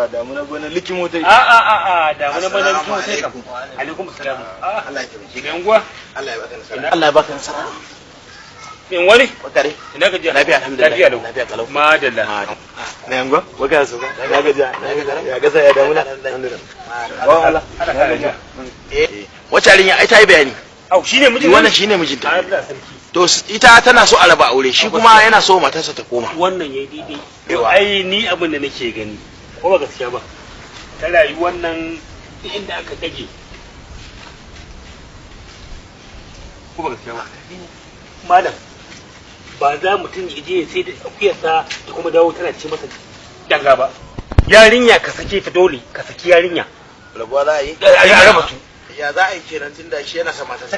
damuna bana likimo tai damuna bana likimo tai kam alaikum assalam Allah ya tabbake me unguwa Allah ya baka nasara Allah ya baka nasara in wani bakare ina gajiya lafiya alhamdulillah lafiya kalau madalla me unguwa baka so na gajiya ya gaza ya damuna alhamdulillah wa Allah wace yarinya ai ta yi bayani shine mijin wannan shine mijinta to ita tana so a raba aure shi kuma yana so matarsa ta koma wannan yayi daidai to ai ni abin da nake gani ko ba gaskiya ba ta rayuwar nan inda aka dage ko ba gaskiya ba malam ba za mutum ya je sai da akuyarsa ta kuma dawo tana ce masa danga ba yarinya ka sake ta dole ka saki yarinya rabuwa za a yi a raba su ya za a yi kenan tunda shi yana sa matarsa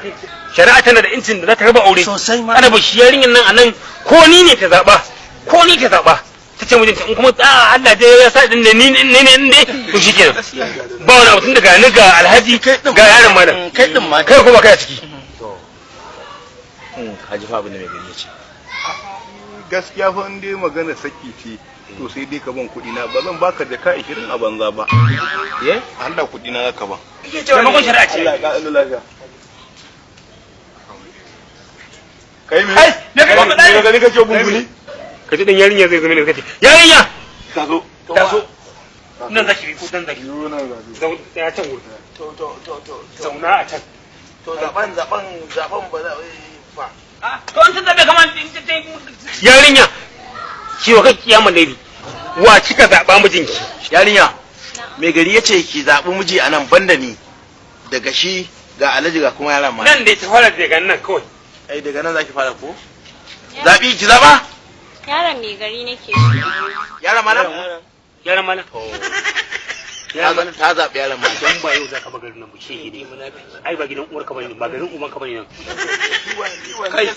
shari'a tana da incin da za ta raba aure sosai ma ana ba shi yarinyan nan anan ko ni ne ta zaba ta ce mijinta in kuma Allah dai ya sa din ne ne to shikenan ba wani abu tun daga ni ga alhaji ga yaron malam kai din ma kai ko ba kai a ciki to haji fa abin da mai gari yace gaskiya fa in dai magana saki ce to sai dai ka ban kuɗi na ba zan baka jaka 20 a banza ba Allah kuɗi na zaka ban taimakon shari'a ce Allah ya ƙara lafiya kai me ne ka ba daga gani kake gunguni ka ji dan yarinya zai zama ne kace yarinya ka zo nan zaki ko dan zaki ya can wurin to zauna a can to zaben ba za fa to an zabe kaman yarinya ki wa kai kiyama lady wa kika zaba mijinki yarinya mai gari yace ki zabi miji anan banda ni daga shi ga alaji ga kuma yaran ma nan dai ta fara daga nan kawai ai daga nan zaki fara ko zabi ki zaba Yaron mai gari nake yaran ma nan yaran mana ta zabi yaran ma don ba yau zaka ba garin nan ba shehi ne ai ba gidan uwarka bane ba garin uban ka bane nan kai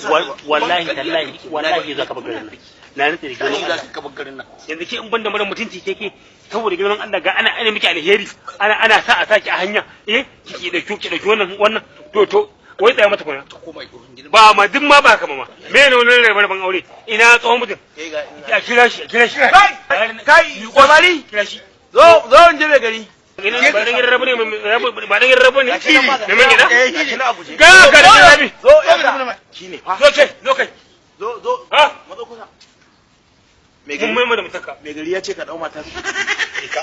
wallahi tallahi zaka ba garin nan na nake da gidan zaka ba garin nan yanzu ke in banda mara mutunci ke saboda girman Allah ga ana miki alheri ana sa a saki a hanya ki dauki wannan to wai tsaya mata kuna ba ma duk ma ba kama ma me ne wannan rabar ban aure ina tsohon mutum a kira shi kai kwamari kira shi zo in je mai gari ba dan rabu ne ba dan rabu ne ki ne me gida ga ga da rabi zo ya ga shine fa zo kai zo ha mazo kusa mai gari mai da mutaka mai gari ya ce ka dau mata ka